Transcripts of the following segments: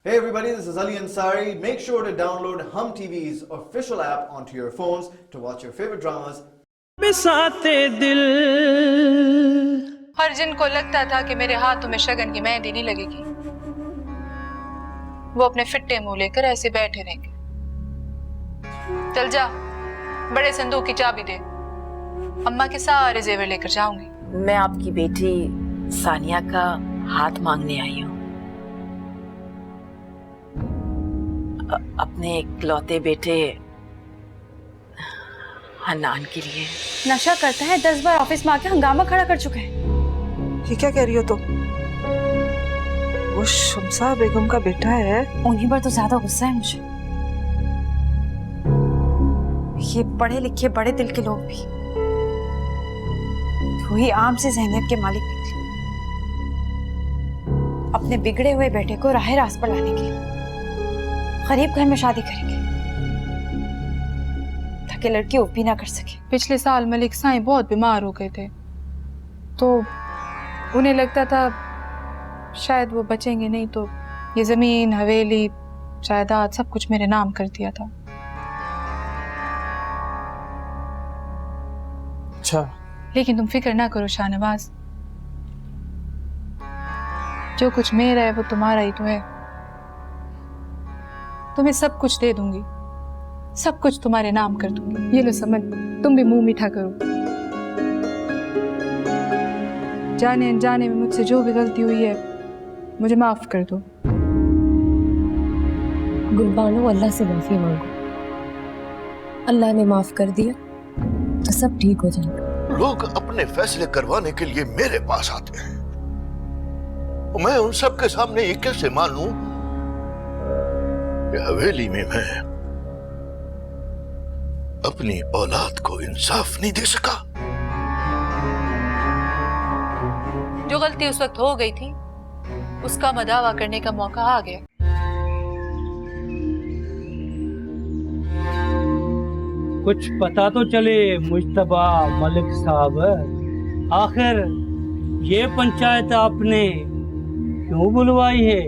Hey everybody, this is Ali Ansari. Make sure to download Hum TV's official app onto your phones to watch your favorite dramas. बिसाते दिल। हर जिन को लगता था कि मेरे हाथों में शगन की मेहंदी नहीं लगेगी, वो अपने फिट्टे मुंह लेकर ऐसे बैठे रहेंगे। चल जा, बड़े संदूक की चाबी दे, अम्मा के सारे जेवर लेकर जाऊंगी। मैं आपकी बेटी सानिया का हाथ मांगने आई हूँ, अपने इकलौते बेटे हन्नान के लिए। नशा करता है, 10 बार ऑफिस में आके हंगामा खड़ा कर चुका है। ये क्या कह रही हो तुम? वो शमसा बेगम का बेटा है। उन्हीं पर तो ज्यादा गुस्सा है मुझे। ये पढ़े लिखे बड़े दिल के लोग भी वही आम से जहनियत के मालिक निकले, अपने बिगड़े हुए बेटे को राह रास्त पर लाने के लिए गरीब घर में शादी करेंगे ताकि लड़की ओपी ना कर सके। पिछले साल मलिक साईं बहुत बीमार हो गए थे, तो उन्हें लगता था शायद वो बचेंगे नहीं, तो ये जमीन, हवेली, जायदाद सब कुछ मेरे नाम कर दिया था। अच्छा, लेकिन तुम फिक्र ना करो शाहनवाज, जो कुछ मेरा है वो तुम्हारा ही तो है। तुम्हें सब कुछ दे दूंगी, सब कुछ तुम्हारे नाम कर दूंगी। ये लो समझ, तुम भी मुंह मीठा करो। जाने अनजाने में मुझसे जो भी गलती हुई है मुझे माफ कर दो। गुलबानो, अल्लाह से माफी मांगो। अल्लाह ने माफ कर दिया तो सब ठीक हो जाएगा। लोग अपने फैसले करवाने के लिए मेरे पास आते हैं, मैं उन सब के सामने ये कैसे मानूं कि हवेली में मैं अपनी औलाद को इंसाफ नहीं दे सका। जो गलती उस वक्त हो गई थी उसका मदावा करने का मौका आ गया। कुछ पता तो चले मुश्तबा मलिक साहब, आखिर ये पंचायत आपने क्यों बुलवाई है?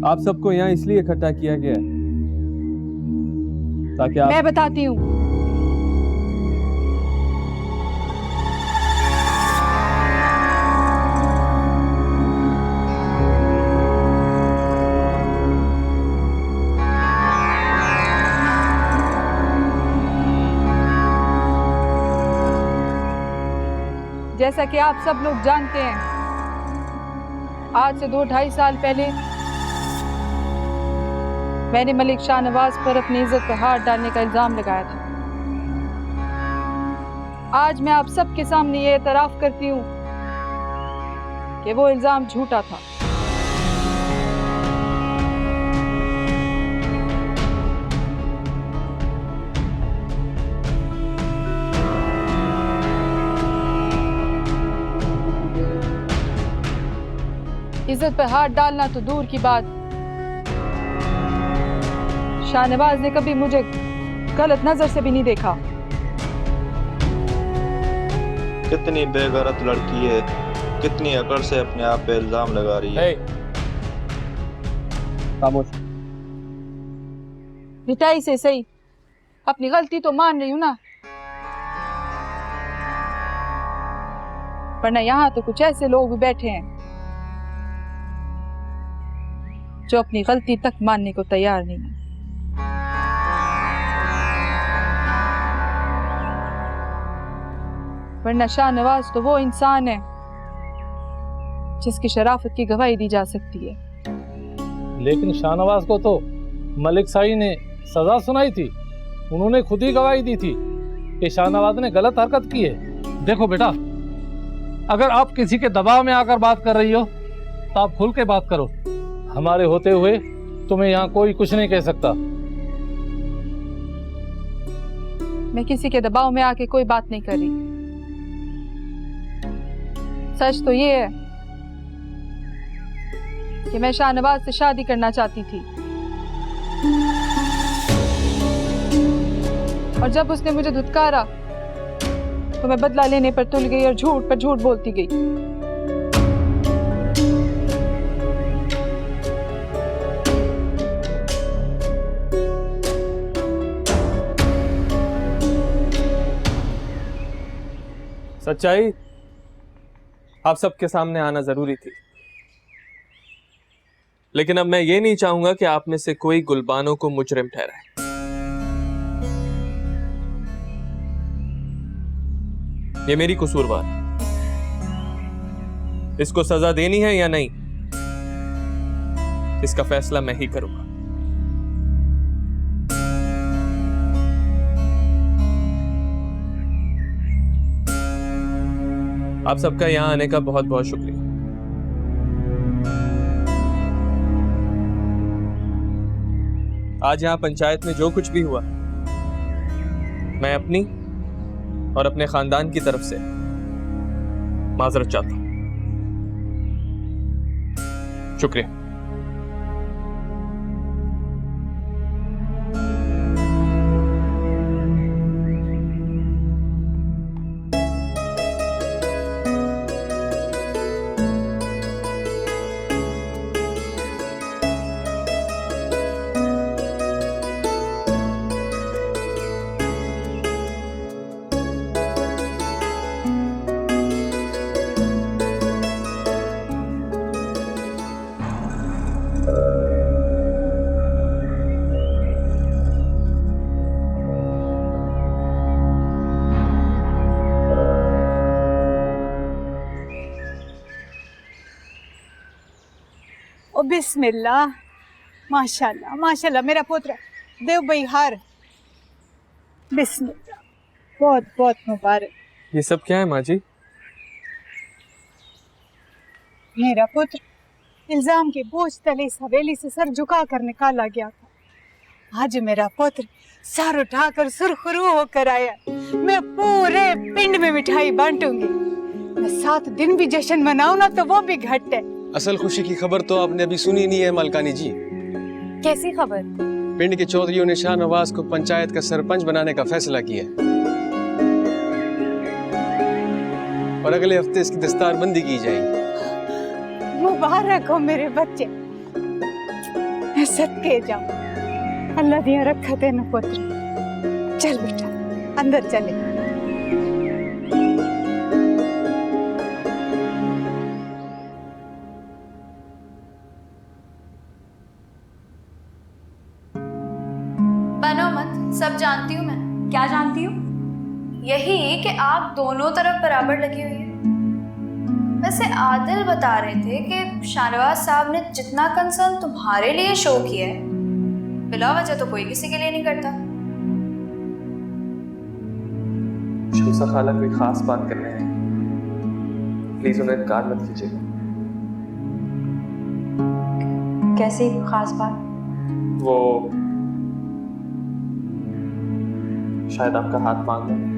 आप सबको यहाँ इसलिए इकट्ठा किया गया है ताकि आप... मैं बताती हूँ। जैसा कि आप सब लोग जानते हैं, आज से 2-2.5 साल पहले मैंने मलिक शाहनवाज पर अपनी इज्जत पर हाथ डालने का इल्जाम लगाया था। आज मैं आप सबके सामने ये एतराफ करती हूँ कि वो इल्जाम झूठा था। इज्जत पर हाथ डालना तो दूर की बात, शाहनवाज ने कभी मुझे गलत नजर से भी नहीं देखा। कितनी बेगैरत लड़की है, कितनी अकड़ से अपने आप पे इल्जाम लगा रही है। खामोश। मिठाई से सही अपनी गलती तो मान रही हूं ना, वरना यहाँ तो कुछ ऐसे लोग भी बैठे हैं जो अपनी गलती तक मानने को तैयार नहीं है। वरना शाहनवाज तो वो इंसान है जिसकी शराफत की गवाही दी जा सकती है। लेकिन शाहनवाज को तो मलिक साई ने सजा सुनाई थी, उन्होंने खुद ही गवाही दी थी कि शाहनवाज ने गलत हरकत की है। देखो बेटा, अगर आप किसी के दबाव में आकर बात कर रही हो तो आप खुल के बात करो। हमारे होते हुए तुम्हें यहाँ कोई कुछ नहीं कह सकता। मैं किसी के दबाव में आके कोई बात नहीं कर रही। सच तो ये है कि मैं शाहनवाज से शादी करना चाहती थी, और जब उसने मुझे धुतकारा तो मैं बदला लेने पर तुल गई और झूठ पर झूठ बोलती गई। सच्चाई आप सबके सामने आना जरूरी थी, लेकिन अब मैं ये नहीं चाहूंगा कि आप में से कोई गुलबानो को मुजरिम ठहराए। ये मेरी कसूरवार है, इसको सजा देनी है या नहीं, इसका फैसला मैं ही करूंगा। आप सबका यहां आने का बहुत बहुत शुक्रिया। आज यहां पंचायत में जो कुछ भी हुआ, मैं अपनी और अपने खानदान की तरफ से माजरत चाहता हूं। शुक्रिया। ओ बिस्मिल्लाह, माशाल्लाह माशाल्लाह, मेरा पुत्र देव भाई हार, बिस्मिल्लाह, बहुत बहुत मुबारक। ये सब क्या है माँ जी? मेरा पुत्र इल्जाम के बोझ तले इस हवेली से सर झुका कर निकाला गया था। आज मेरा पुत्र सर उठाकर सुरखरू होकर आया। मैं पूरे पिंड में मिठाई बांटूंगी। मैं 7 दिन भी जश्न मनाऊं ना तो वो भी घट है। असल खुशी की खबर तो आपने अभी सुनी नहीं है मलकानी जी। कैसी खबर? पिंड के चौधरियों ने शाहनवाज को पंचायत का सरपंच बनाने का फैसला किया है और अगले हफ्ते इसकी दस्तारबंदी की जाएगी। मुबारक हो मेरे बच्चे, मैं सदके जाऊं। अल्लाह दिया रखा तेन पुत्र। चल बेटा अंदर चले। बनो मत, सब जानती हूँ मैं। क्या जानती हूँ? यही कि आप दोनों तरफ बराबर लगी हुई है। वैसे आदिल बता रहे थे कि शाहनवाज साहब ने जितना कंसर्न तुम्हारे लिए शो किया है, बिला वजह तो कोई किसी के लिए नहीं करता। शमसा खाला कोई खास बात कर रहे हैं, प्लीज उन्हें इनकार मत कीजिएगा। कैसी खास बात? वो शायद आपका हाथ मांग रहे हैं।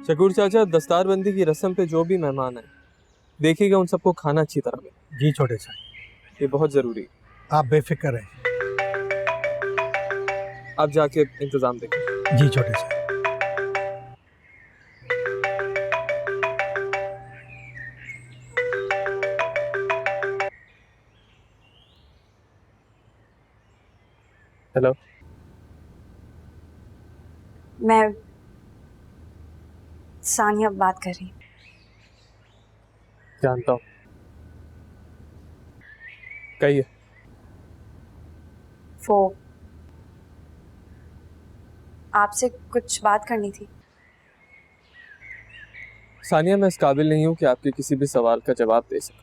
शकूर चाचा, दस्तारबंदी की रस्म पे जो भी मेहमान है देखिएगा उन सबको खाना अच्छी तरह मिले। जी छोटे साहब, ये बहुत जरूरी है। आप बेफिक्र रहें। आप जाके इंतजाम देखिए। जी छोटे साहब। हेलो, मैं सानिया बात कर रही हूँ। जानता हूँ, कहिए। वो आपसे कुछ बात करनी थी। सानिया, मैं इस काबिल नहीं हूँ कि आपके किसी भी सवाल का जवाब दे सकूं।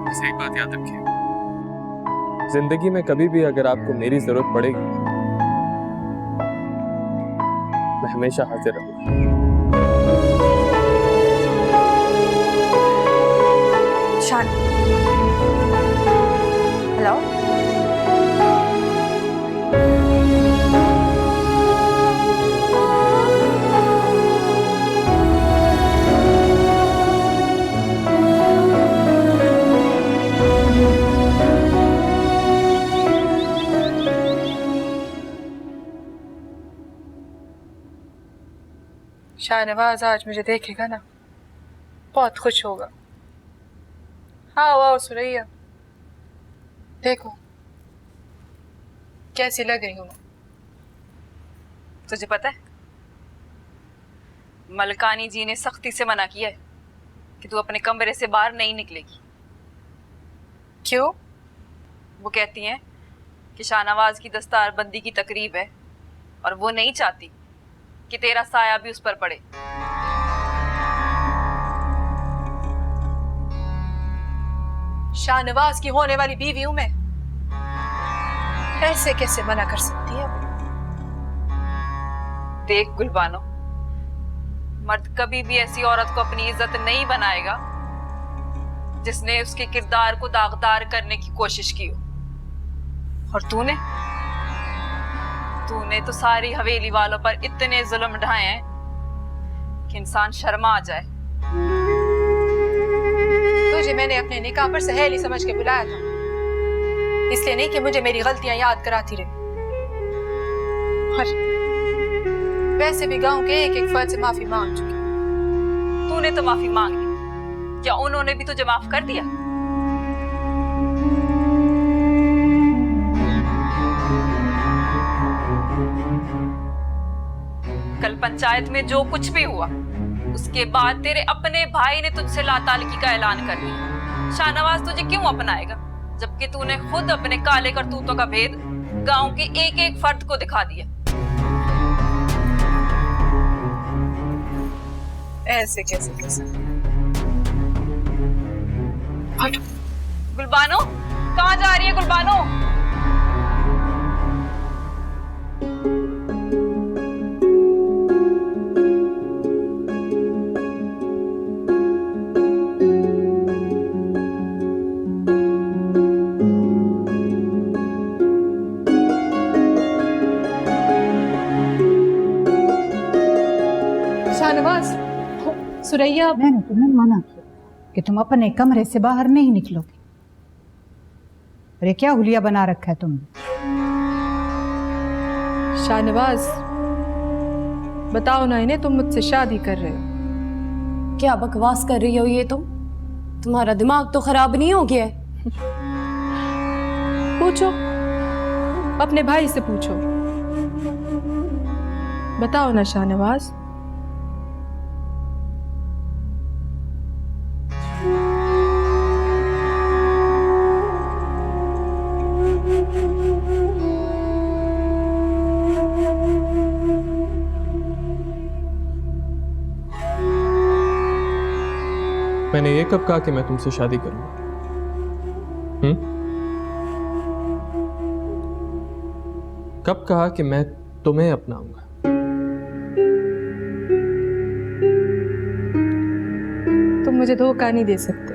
बस एक बात याद रखिए, जिंदगी में कभी भी अगर आपको मेरी जरूरत पड़ेगी मैं हमेशा हाजिर रहूंगा। शान, हेलो। शाहनवाज आज मुझे देखेगा ना, बहुत खुश होगा। हाँ वाह सुरैया, देखो कैसी लग रही हूँ। तुझे पता है मलकानी जी ने सख्ती से मना किया है कि तू अपने कमरे से बाहर नहीं निकलेगी। क्यों? वो कहती हैं कि शाहनवाज की दस्तारबंदी की तकरीब है और वो नहीं चाहती कि तेरा साया भी उस पर पड़े। शाहनवाज की होने वाली बीवी हूं मैं, ऐसे कैसे मना कर सकती है? देख गुलबानो, मर्द कभी भी ऐसी औरत को अपनी इज्जत नहीं बनाएगा जिसने उसके किरदार को दागदार करने की कोशिश की हो। और तूने तो सारी हवेली वालों पर इतने जुल्म ढाए हैं कि इंसान शर्मा आ जाए। तुझे मैंने अपने निकाह पर सहेली समझ के बुलाया था, इसलिए नहीं कि मुझे मेरी गलतियां याद कराती रहे। और वैसे भी गांव के एक एक फर्द से माफी मांग चुकी। तूने तो माफी मांग ली, क्या उन्होंने भी तुझे माफ कर दिया? कल पंचायत में जो कुछ भी हुआ उसके बाद तेरे अपने भाई ने तुझसे लातालगी का ऐलान कर दिया। शाहनवाज तुझे क्यों अपनाएगा जबकि तूने खुद अपने काले करतूतों का भेद गांव के एक एक फर्द को दिखा दिया। ऐसे कैसे कैसे? गुलबानो, कहाँ जा रही है गुलबानो? सुरैया, मैंने तुम्हें मना किया कि तुम अपने कमरे से बाहर नहीं निकलोगे। और ये क्या हुलिया बना रखा है तुमने? शाहनवाज, बताओ ना इन्हें, तुम मुझसे शादी कर रहे हो। क्या बकवास कर रही हो ये तुम? तुम्हारा दिमाग तो खराब नहीं हो गया है? पूछो, अपने भाई से पूछो। बताओ ना शाहनवाज। मैंने ये कब कहा कि मैं तुमसे शादी करूंगा? कब कहा कि मैं तुम्हें अपनाऊंगा? तुम मुझे धोखा नहीं दे सकते।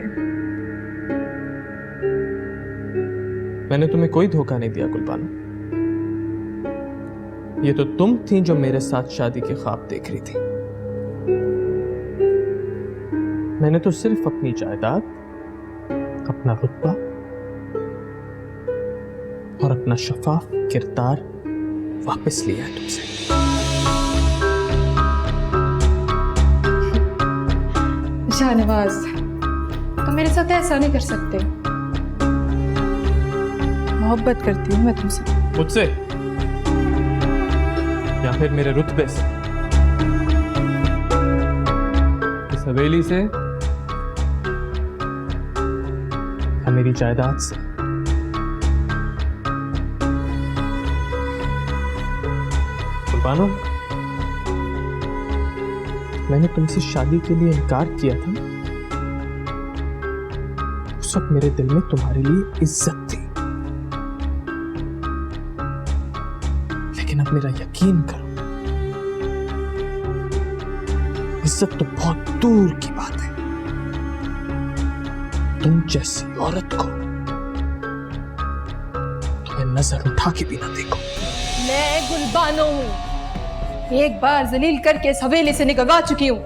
मैंने तुम्हें कोई धोखा नहीं दिया गुलबानो। ये तो तुम थी जो मेरे साथ शादी के ख्वाब देख रही थी। मैंने तो सिर्फ अपनी जायदाद, अपना रुतबा और अपना शफाफ किरदार वापस लिया है तुमसे। शाहनवाज, तुम मेरे साथ ऐसा नहीं कर सकते। मोहब्बत करती हूँ मैं तुमसे। मुझसे या फिर मेरे रुतबे से, इस हवेली से या मेरी जायदाद से? गुलबानो, मैंने तुमसे शादी के लिए इनकार किया था। उस वक्त मेरे दिल में तुम्हारे लिए इज्जत थी, लेकिन अब मेरा यकीन करो, इज्जत तो बहुत दूर की बात है। तुम जैसी औरत को तुम्हें नजर उठा के भी ना देखो। मैं गुलबानो हूँ, एक बार जलील करके इस हवेली से निकलवा चुकी हूँ,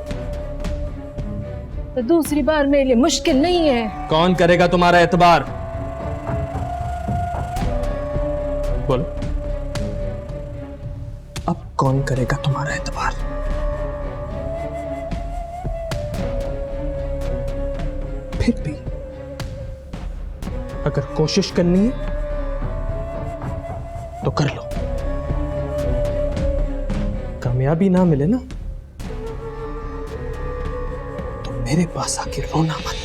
तो दूसरी बार मेरे लिए मुश्किल नहीं है। कौन करेगा तुम्हारा एतबार? बोलो, अब कौन करेगा तुम्हारा एतबार? फिर भी अगर कोशिश करनी है तो कर लो। कामयाबी ना मिले ना तो मेरे पास आके रोना मत।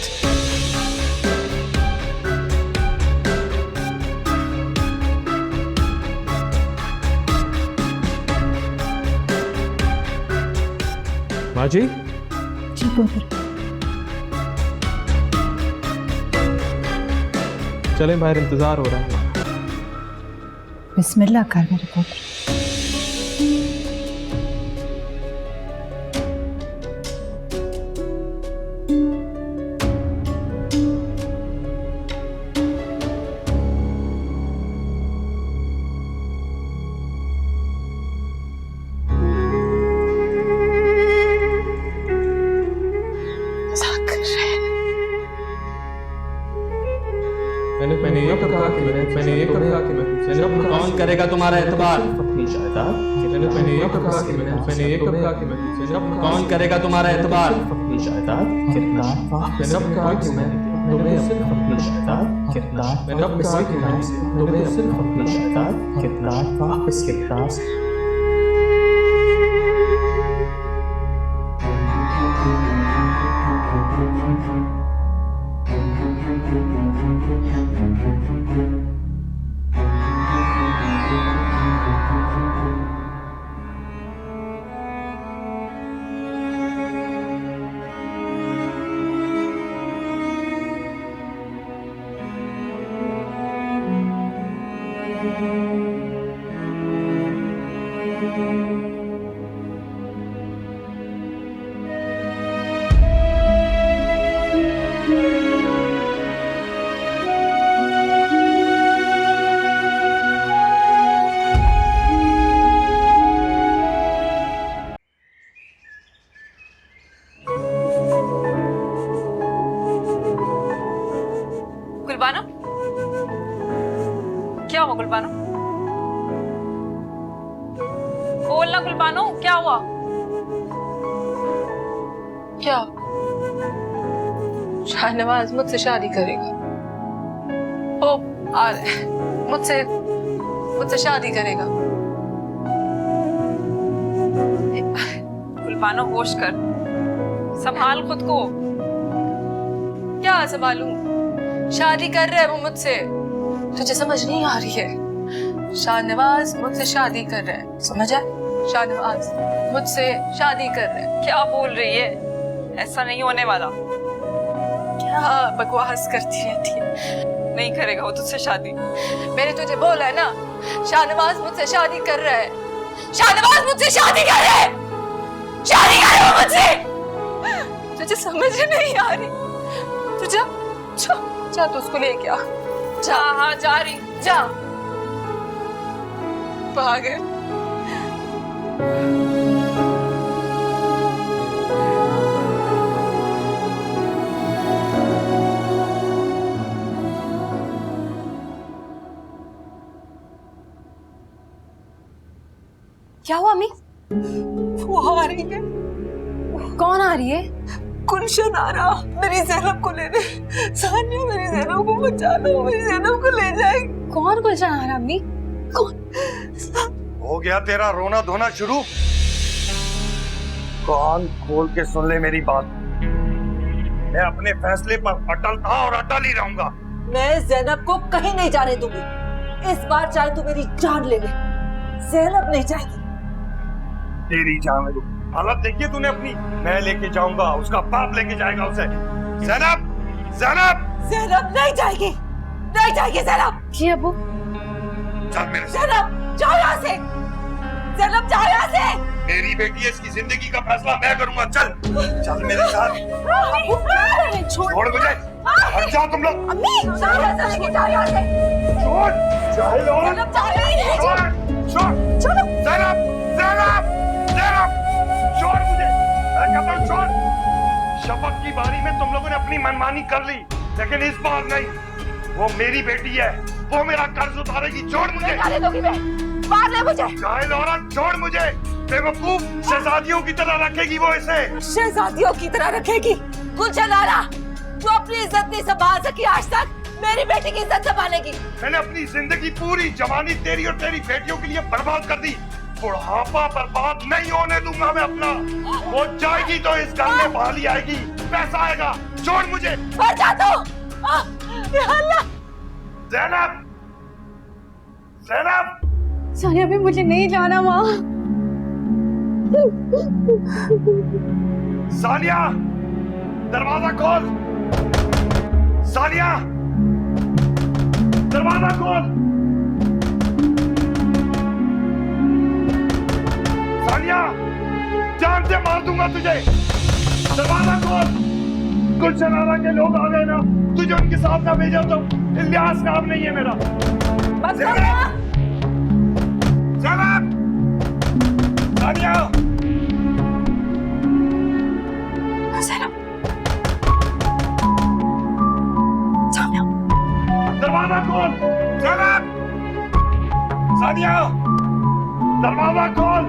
माँ जी। जी पुत्र। चलें, बाहर इंतजार हो रहा है। बिस्मिल्लाह कर मेरे पुत्र। कौन करेगा तुम्हारा एतबार? कौन करेगा तुम्हारा एतबार? गुलबानो, क्या हुआ गुलबानो? बोलना गुलबानो, क्या हुआ? क्या? शाहनवाज मुझसे शादी करेगा। ओ आ रहे, मुझसे शादी करेगा। गुलबानो होश कर, संभाल खुद को। क्या संभालूं? शादी कर रहा है वो मुझसे। तुझे समझ नहीं आ रही है? शाहनवाज मुझसे शादी कर रहा है, समझ आया? शाहनवाज मुझसे शादी कर रहा है। क्या बोल रही है? ऐसा नहीं होने वाला। क्या बकवास करती रहती है? नहीं करेगा वो तुझसे शादी। मैंने तुझे बोला है ना, शाहनवाज मुझसे शादी कर रहा है। शाहनवाज मुझसे शादी कर रहा है। शादी कर रहा है मुझसे। तुझे समझ नहीं आ रही? तुझे जा तो उसको लेके आ। जा। हाँ जा रही, जा। पागल। क्या हुआ अम्मी? वो आ रही है। कौन आ रही है? गुलशन आ रहा, मेरी ज़ैनब को लेने। सानिया, मेरी ज़ैनब को बचा लो, मेरी ज़ैनब को ले जाएगी। कौन गुलशन आ रहा अम्मी? कौन? हो गया तेरा रोना धोना शुरू? कान खोल के सुन ले मेरी बात। मैं अपने फैसले पर अटल था और अटल ही रहूंगा। मैं ज़ैनब को कहीं नहीं जाने दूंगी। इस बार चाहे तू मेरी जान ले ले, ज़ैनब नहीं जाएगी। तेरी जान ले। हालत देखिए तूने अपनी। मैं लेके जाऊंगा, उसका बाप लेके जाएगा उसे। ज़ैनब, ज़ैनब, ज़ैनब नहीं जाएगी, नहीं जाएगी ज़ैनब। जी अबू। चल मेरे साथ। ज़ैनब, जाओ यहाँ से। जैनब जाओ यहाँ से। मेरी बेटी है, इसकी जिंदगी का फैसला मैं करूंगा। चल चल मेरे साथ। छोड़ मुझे, हट जाओ तुम लोग। अम्मी जाओ यहाँ से, जाओ यहाँ से। छोड़ जाहिल औरत। जैनब जाओ यहाँ से। छोड़ छोड़। चलो ज़ैनब ज़ैनब ज़ैनब छोड़ मुझे, मैं कहता हूँ छोड़। शफक की बारी में तुम लोगों ने अपनी मनमानी कर ली, लेकिन इस बार नहीं। वो मेरी बेटी है, वो मेरा कर्ज उतारेगी। छोड़ मुझे। मार ले मुझे। जाहिल औरत छोड़ मुझे। बेवकूफ, शहजादियों की तरह रखेगी वो इसे। शहजादियों की तरह रखेगी? गुलशन आरा, तू अपनी इज्जत नहीं संभाल सकी आज तक, मेरी बेटी की इज्जत संभालेगी। मैंने अपनी जिंदगी पूरी जवानी तेरी और तेरी बेटियों के लिए बर्बाद कर दी। बुढ़ापा बर्बाद नहीं होने दूंगा मैं अपना। वो जाएगी तो इस घर में बहाली आएगी, पैसा आएगा। छोड़ मुझे। मर जा तू। ज़ैनब ज़ैनब। सानिया भी मुझे नहीं जाना वहाँ। सानिया दरवाजा खोल। सानिया दरवाजा खोल। सानिया जान से मार दूंगा तुझे। दरवाजा खोल। गुलशन आरा के लोग आ गए ना, तुझे उनके साथ ना भेजा तो इलियास नाम नहीं है मेरा। ज़ैनब सानिया। दरवाजा खोल। ज़ैनब सानिया दरवाजा खोल।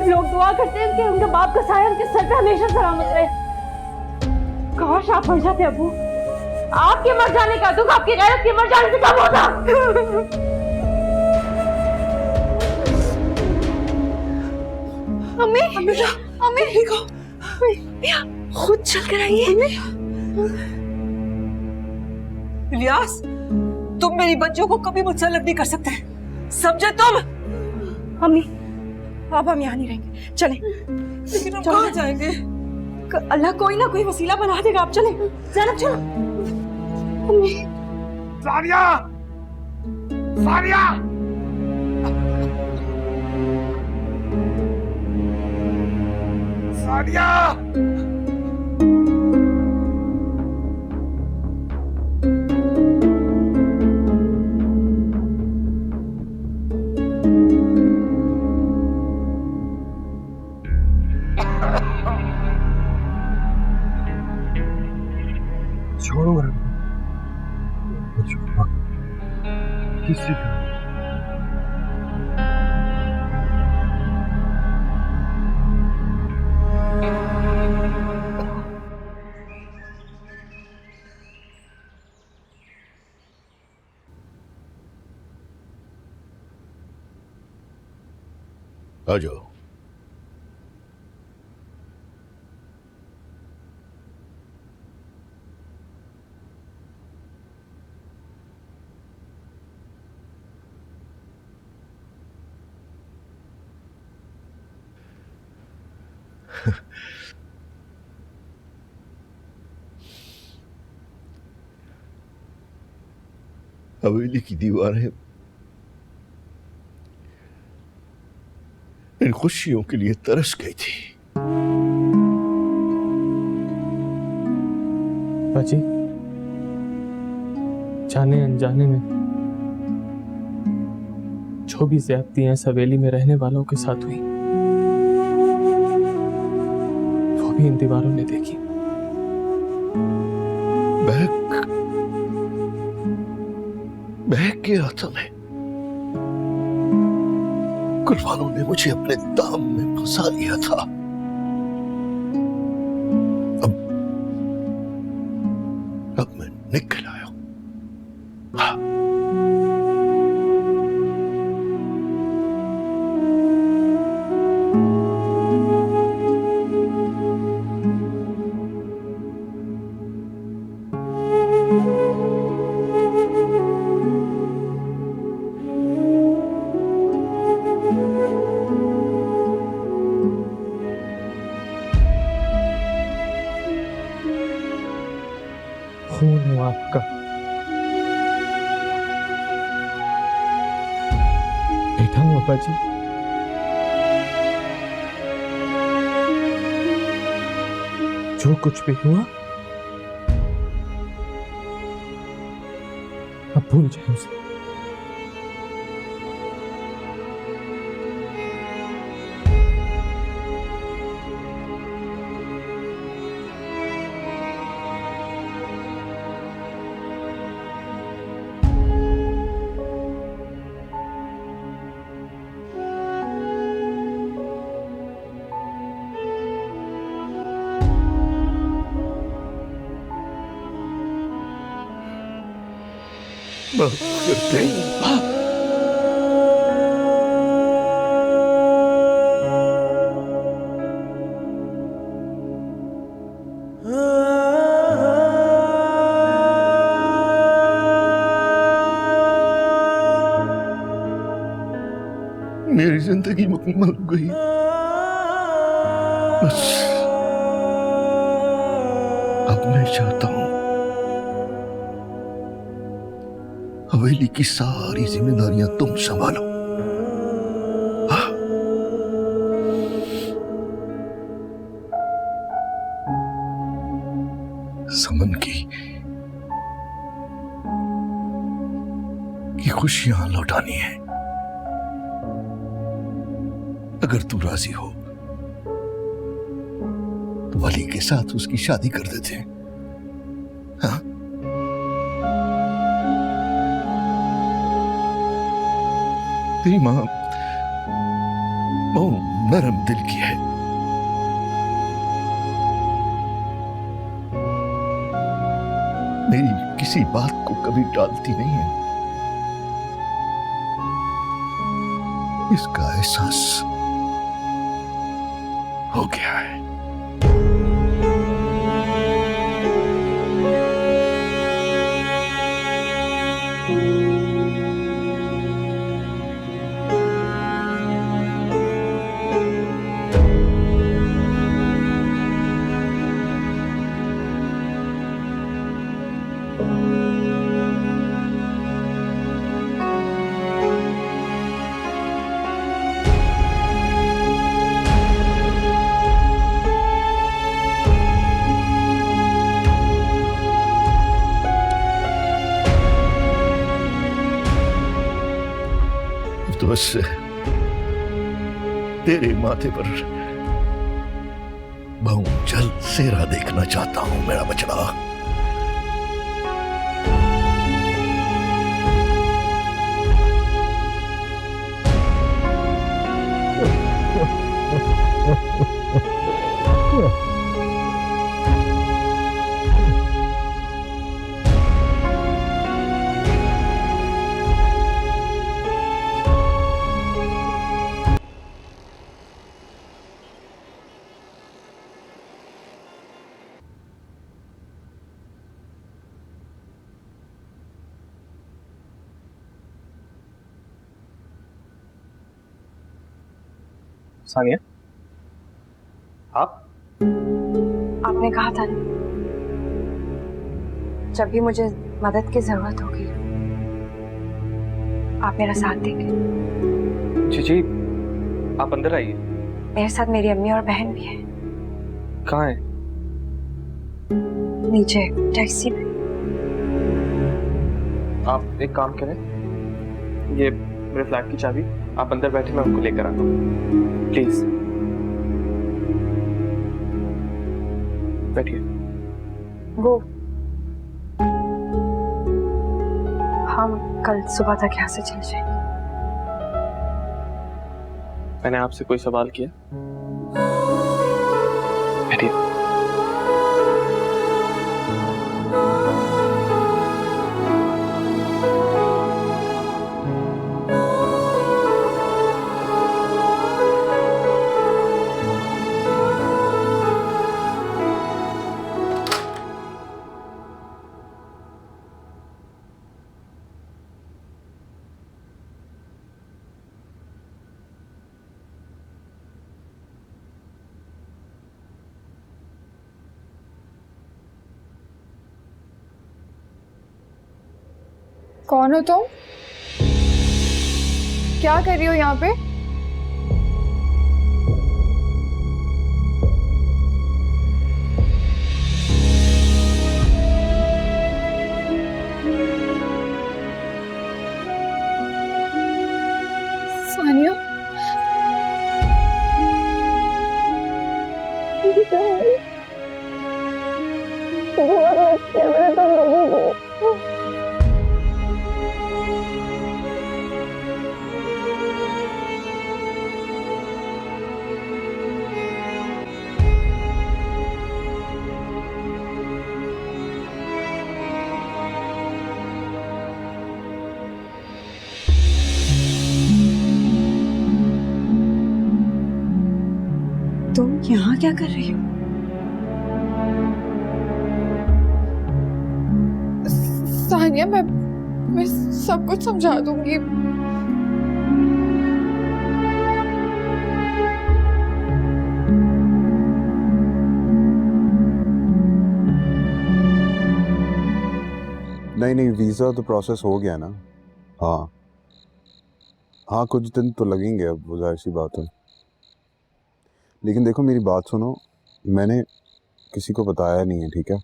लोग दुआ करते हैं कि उनके बाप का साया उनके सर पे हमेशा सलामत रहे। काश आप मर जाते अबू। आपके मर जाने का दुख आपकी गैरत के मर जाने से कम होता। अम्मी अम्मी देखो, खुद चल कर आई है। इलियास, तुम मेरी बच्चों को कभी मुझसे अलग नहीं कर सकते, समझे तुम? अम्मी अब हम यहाँ नहीं रहेंगे, चले। लेकिन हम कहाँ जाएंगे? अल्लाह कोई ना कोई वसीला बना देगा, आप चले। ज़ैनब चलो। अम्मी। सानिया सानिया सानिया। छोड़ो किसी का आ जाओ। हवेली की दीवारें इन खुशियों के लिए तरस गई थी। बाजी, जाने अनजाने में जो भी ज्यादतियां इस हवेली में रहने वालों के साथ हुई, वो भी इन दीवारों ने देखी। बहक के आता मैं। कुर्बानों ने मुझे अपने दाम में फंसा लिया था। अब मैं निकल आया हूं। हाँ। खून हूं आपका। बेटा हूं अब्बा जी। जो कुछ भी हुआ अब भूल जाए उसे। माफ कर दे। मेरी जिंदगी मुकम्मल हो गई। बस अब मैं चाहता हूं हवेली की सारी जिम्मेदारियां तुम संभालो। हाँ? समन की खुशियां लौटानी है। अगर तू राजी हो तो वली के साथ उसकी शादी कर देते हैं। हाँ? तेरी मां बहुत नरम दिल की है। मेरी किसी बात को कभी टालती नहीं है। इसका एहसास हो गया है। तो बस तेरे माथे पर बहुत जल्द सेहरा देखना चाहता हूं मेरा बछड़ा। सानिया, आप? आपने कहा था ना, जब भी मुझे मदद की जरूरत होगी आप मेरा साथ देंगे। जी जी, आप अंदर आइए। मेरे साथ मेरी अम्मी और बहन भी है। कहाँ है? नीचे टैक्सी में। आप एक काम करें, ये मेरे फ्लैट की चाबी, आप अंदर बैठे, मैं उनको लेकर आता हूँ। प्लीज बैठिए। वो हम कल सुबह तक यहाँ से चले जाएंगे। मैंने आपसे कोई सवाल किया? बैठिए। कौन हो तुम? क्या कर रही हो यहाँ पे? सानिया, तुम यहाँ क्या कर रही हो? सानिया, मैं सब कुछ समझा दूंगी। नहीं, वीज़ा तो प्रोसेस हो गया ना। हाँ, कुछ दिन तो लगेंगे, अब वो जाहिर सी बात है। लेकिन देखो, मेरी बात सुनो, मैंने किसी को बताया नहीं है, ठीक है?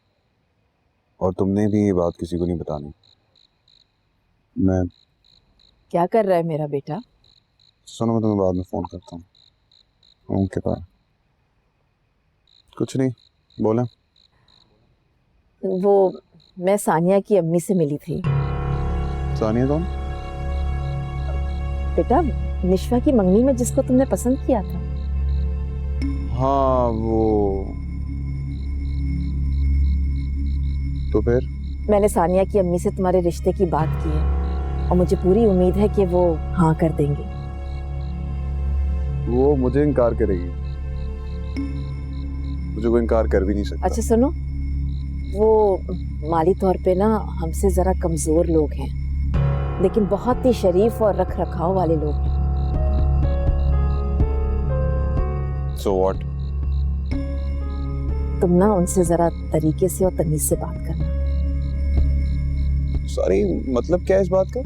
और तुमने भी ये बात किसी को नहीं बतानी। मैं क्या कर रहा है मेरा बेटा? सुनो, मैं तुम्हें बाद में फ़ोन करता हूँ। Okay bye. कुछ नहीं, बोला। वो मैं सानिया की अम्मी से मिली थी। सानिया कौन? बेटा, निश्वा की मंगनी में जिसको तुमने पसंद किया था। हाँ, वो तो फिर मैंने सानिया की अम्मी से तुम्हारे रिश्ते की बात की है और मुझे पूरी उम्मीद है कि वो हाँ कर देंगे। वो मुझे इनकार करेगी? मुझे कोई इनकार कर भी नहीं सकता। अच्छा सुनो, वो माली तौर पे ना हमसे जरा कमजोर लोग हैं, लेकिन बहुत ही शरीफ और रख रखाव वाले लोग हैं। So what? तुम ना उनसे जरा तरीके से और तमीज से बात करना। सॉरी, मतलब क्या है इस बात का?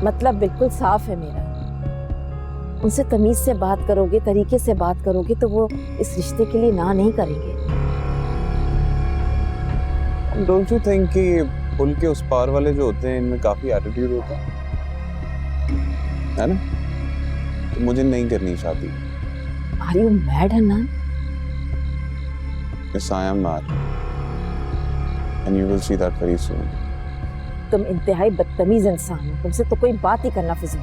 मतलब बिल्कुल साफ है मेरा। उनसे तमीज से बात करोगे, तरीके से बात करोगे तो वो इस रिश्ते के लिए ना नहीं करेंगे। Don't you think कि पुल के उस पार वाले जो होते हैं इनमें काफी एटीट्यूड होता है ना? तो मुझे नहीं करनी शादी। Are you mad, Hanan? Yes, I am mad. And you will see that very soon. तुम इंतहाई बदतमीज इंसान हो, तुमसे तो कोई बात ही करना फिजूल।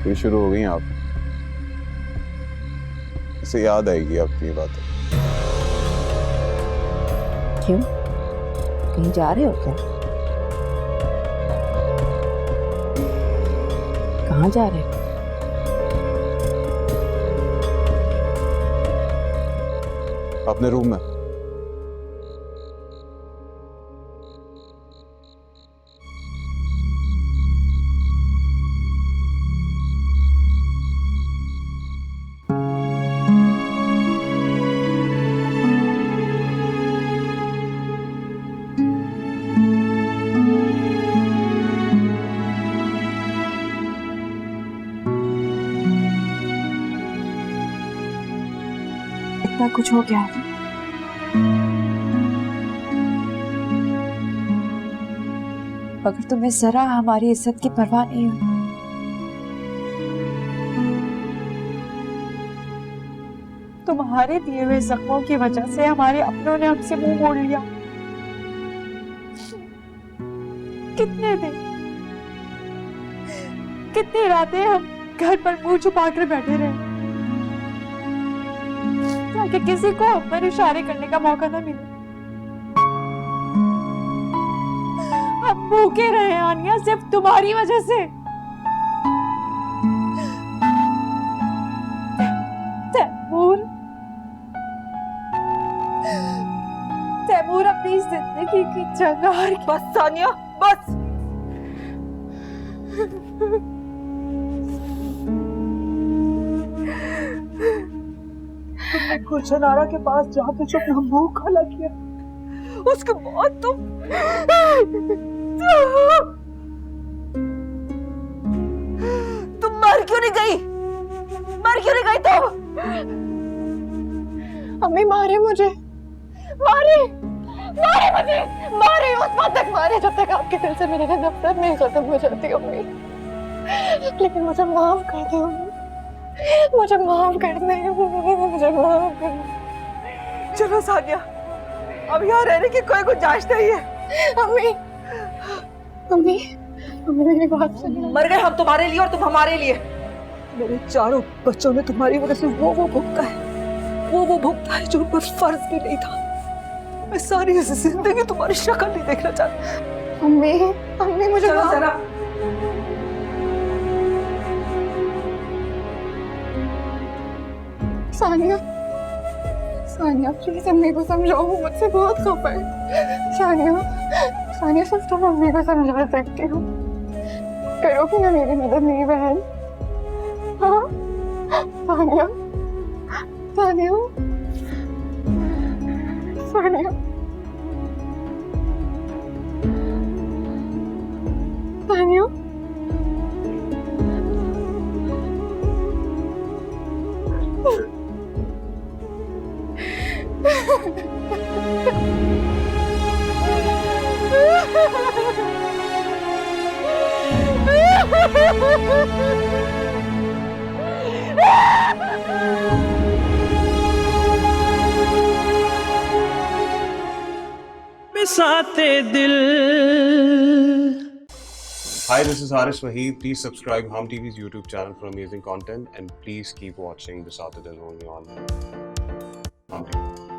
ये शुरू हो गई आप। इसे याद आएगी आपकी ये बात। क्यों? कहीं जा रहे हो क्या? कहाँ जा रहे हो? अपने रूम में। इतना कुछ हो गया। मगर तुम्हें जरा हमारी इज्जत की परवाह नहीं हुई। तुम्हारे दिए हुए जख्मों की वजह से हमारे अपनों ने हमसे मुंह मोड़ लिया। कितने दिन, कितनी रातें हम घर पर मुंह छुपा कर बैठे रहे ताकि किसी को हम पर इशारे करने का मौका न मिले। हम भूखे रहे आनिया सिर्फ तुम्हारी वजह से। तैमूर, तैमूर अपनी जिंदगी की जंग हार। बस सानिया, बस। तुमने गुलशनारा के पास जाके जो भूख खला किया, उसके बाद तुम मर क्यों नहीं गई? मर क्यों नहीं गई तुम? अम्मी मारे मुझे, मारे मारे मुझे, मारे उस वक्त तक मारे जब तक आपके दिल से मेरी नफरत नहीं खत्म हो जाती अम्मी। लेकिन मुझे माफ कर दो अम्मी, मुझे माफ कर दे, मुझे माफ कर दो। चलो सानिया, अब यहाँ रहने की कोई गुंजाइश नहीं है। अम्मी अम्मी अम्मी मेरी बात सुनिए। मर गए हम तुम्हारे लिए और तुम हमारे लिए। मेरे चारों बच्चों ने तुम्हारी वजह से वो भुगता है, वो भुगता है जो उन पर फर्ज भी नहीं था। मैं सारी जिंदगी तुम्हारी शक्ल नहीं देखना चाहती। अम्मी अम्मी मुझे चलो माफ- जरा सानिया सानिया प्लीज अम्मी को समझाओ, वो मुझसे बहुत खफा है। सानिया सानिया सिर्फ तुम अम्मी को समझा सकती हो, करोगी ना मेरी मदद मेरी बहन? हाँ सानिया सानिया सानिया सानिया साते दिल। Hi, this is Haris Wahid. Please subscribe Hum TV's YouTube channel for amazing content, and please keep watching Bisat Dil only on Hum TV.